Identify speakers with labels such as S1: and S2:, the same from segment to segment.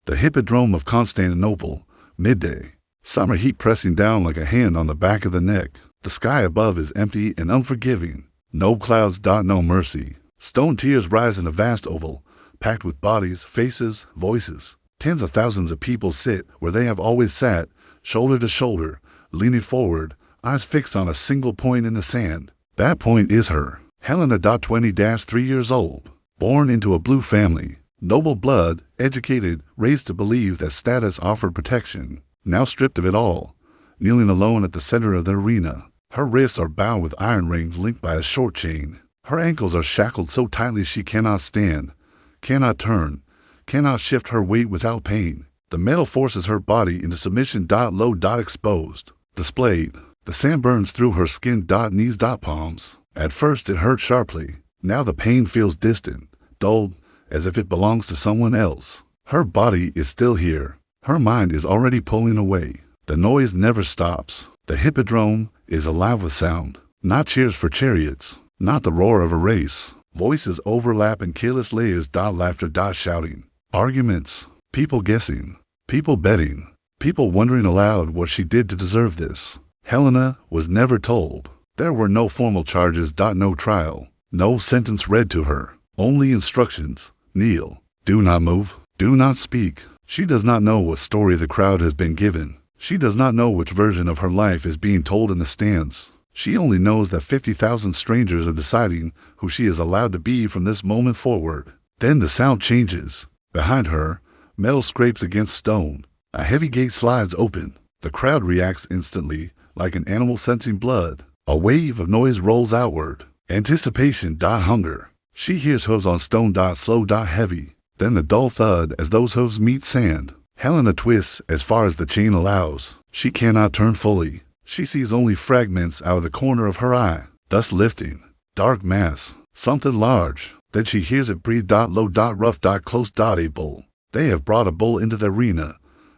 S1: The Hippodrome of Constantinople, midday. Summer heat pressing down like a hand on the back of the neck. The sky above is empty and unforgiving. No clouds dot no mercy. Stone tiers rise in a vast oval, packed with bodies, faces, voices. Tens of thousands of people sit where they have always sat, shoulder to shoulder, leaning forward, eyes fixed on a single point in the sand. That point is her. Helena, 20-3 years old. Born into a blue family. Noble blood, educated, raised to believe that status offered protection. Now stripped of it all, kneeling alone at the center of the arena. Her wrists are bound with iron rings linked by a short chain. Her ankles are shackled so tightly she cannot stand, cannot turn, cannot shift her weight without pain. The metal forces her body into submission. Low. Exposed. Displayed. The sand burns through her skin. Knees. Palms. At first it hurt sharply. Now the pain feels distant, dulled, as if it belongs to someone else. Her body is still here. Her mind is already pulling away. The noise never stops. The hippodrome is alive with sound. Not cheers for chariots. Not the roar of a race. Voices overlap in careless layers. Laughter. Shouting. Arguments. People guessing. People betting. People wondering aloud what she did to deserve this. Helena was never told. There were no formal charges. No trial. No sentence read to her. Only instructions. Kneel. Do not move. Do not speak. She does not know what story the crowd has been given. She does not know which version of her life is being told in the stands. She only knows that 50,000 strangers are deciding who she is allowed to be from this moment forward. Then the sound changes. Behind her, metal scrapes against stone. A heavy gate slides open. The crowd reacts instantly, like an animal sensing blood. A wave of noise rolls outward. Anticipation. Hunger. She hears hooves on stone. Slow. Heavy. Then the dull thud as those hooves meet sand. Helena twists as far as the chain allows. She cannot turn fully. She sees only fragments out of the corner of her eye. Dust lifting. Dark mass. Something large. Then she hears it breathe. Low. Rough. Close. A bull. They have brought a bull into the arena.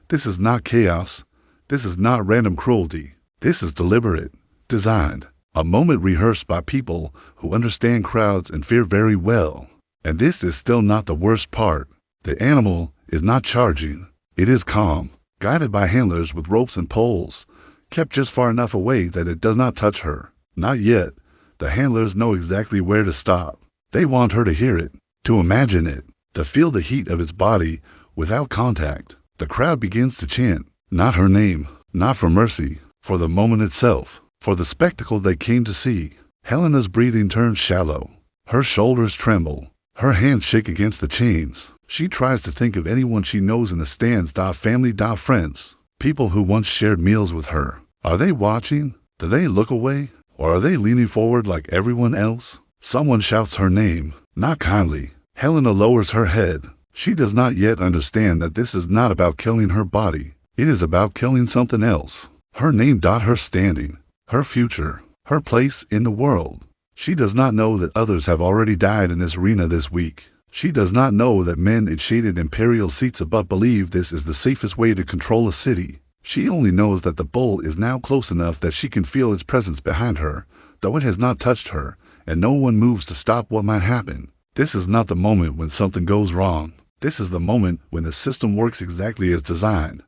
S1: This is not chaos. This is not random cruelty. This is deliberate. Designed. A moment rehearsed by people who understand crowds and fear very well. And this is still not the worst part. The animal is not charging. It is calm, guided by handlers with ropes and poles, kept just far enough away that it does not touch her. Not yet. The handlers know exactly where to stop. They want her to hear it, to imagine it, to feel the heat of its body without contact. The crowd begins to chant, not her name, not for mercy, for the moment itself, for the spectacle they came to see. Helena's breathing turns shallow. Her shoulders tremble. Her hands shake against the chains. She tries to think of anyone she knows in the stands. Family. Friends. People who once shared meals with her. Are they watching? Do they look away? Or are they leaning forward like everyone else? Someone shouts her name, not kindly. Helena lowers her head. She does not yet understand that this is not about killing her body. It is about killing something else. Her name. Her standing. Her future. Her place in the world. She does not know that others have already died in this arena this week. She does not know that men in shaded imperial seats above believe this is the safest way to control a city. She only knows that the bull is now close enough that she can feel its presence behind her, though it has not touched her, and no one moves to stop what might happen. This is not the moment when something goes wrong. This is the moment when the system works exactly as designed.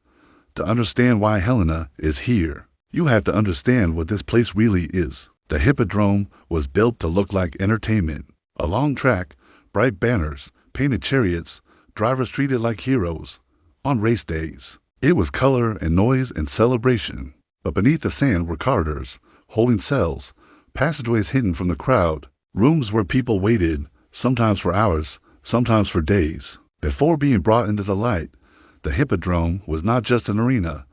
S1: To understand why Helena is here, you have to understand what this place really is. The Hippodrome was built to look like entertainment. A long track, bright banners, painted chariots, drivers treated like heroes. On race days, it was color and noise and celebration. But beneath the sand were corridors, holding cells, passageways hidden from the crowd, rooms where people waited, sometimes for hours, sometimes for days. Before being brought into the light, the Hippodrome was not just an arena.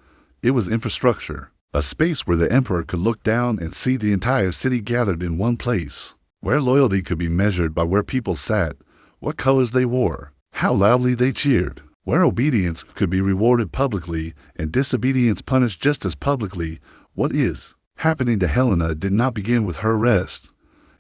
S1: It was infrastructure. A space where the emperor could look down and see the entire city gathered in one place, where loyalty could be measured by where people sat, what colors they wore, how loudly they cheered, where obedience could be rewarded publicly and disobedience punished just as publicly. What is happening to Helena did not begin with her arrest.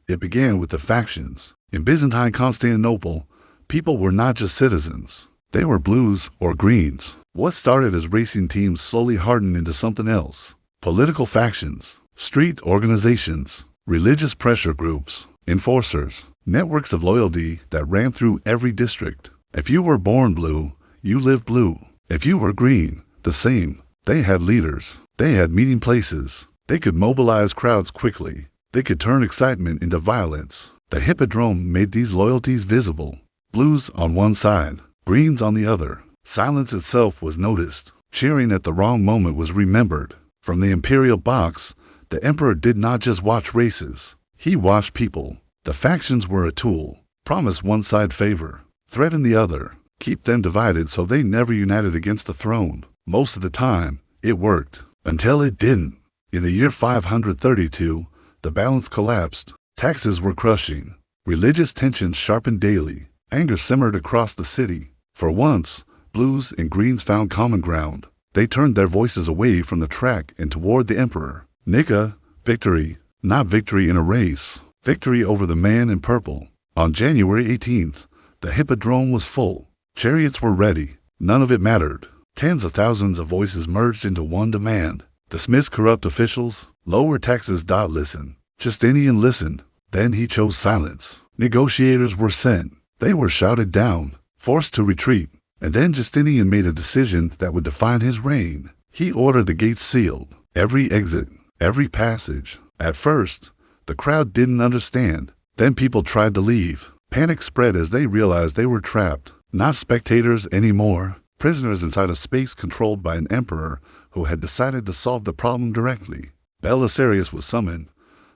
S1: It began with the factions. In Byzantine Constantinople, people were not just citizens. They were blues or greens. What started as racing teams slowly hardened into something else. Political factions, street organizations, religious pressure groups, enforcers, networks of loyalty that ran through every district. If you were born blue, you lived blue. If you were green, the same. They had leaders. They had meeting places. They could mobilize crowds quickly. They could turn excitement into violence. The Hippodrome made these loyalties visible. Blues on one side, greens on the other. Silence itself was noticed. Cheering at the wrong moment was remembered. From the imperial box, the emperor did not just watch races. He watched people. The factions were a tool. Promise one side favor. Threaten the other. Keep them divided so they never united against the throne. Most of the time, it worked. Until it didn't. In the year 532, the balance collapsed. Taxes were crushing. Religious tensions sharpened daily. Anger simmered across the city. For once, blues and greens found common ground. They turned their voices away from the track and toward the emperor. Nika, victory. Not victory in a race. Victory over the man in purple. On January 18th, the Hippodrome was full. Chariots were ready. None of it mattered. Tens of thousands of voices merged into one demand. Dismiss corrupt officials. Lower taxes. Listen. Justinian listened. Then he chose silence. Negotiators were sent. They were shouted down, forced to retreat. And then Justinian made a decision that would define his reign. He ordered the gates sealed. Every exit, every passage. At first, the crowd didn't understand. Then people tried to leave. Panic spread as they realized they were trapped. Not spectators anymore. Prisoners inside a space controlled by an emperor who had decided to solve the problem directly. Belisarius was summoned.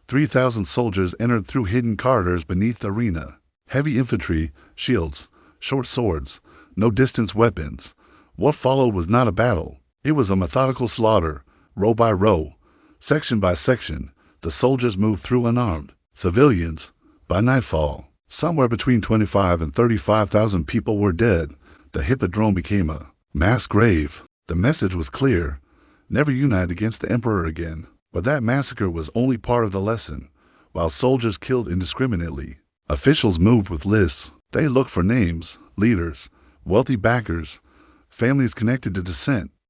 S1: 3,000 soldiers entered through hidden corridors beneath the arena. Heavy infantry, shields, short swords, no distance weapons. What followed was not a battle. It was a methodical slaughter, row by row, section by section. The soldiers moved through unarmed. Civilians, by nightfall, somewhere between 25 and 35,000 people were dead. The Hippodrome became a mass grave. The message was clear: never unite against the emperor again. But that massacre was only part of the lesson. While soldiers killed indiscriminately, officials moved with lists. They looked for names, leaders, wealthy backers, families connected to dissent.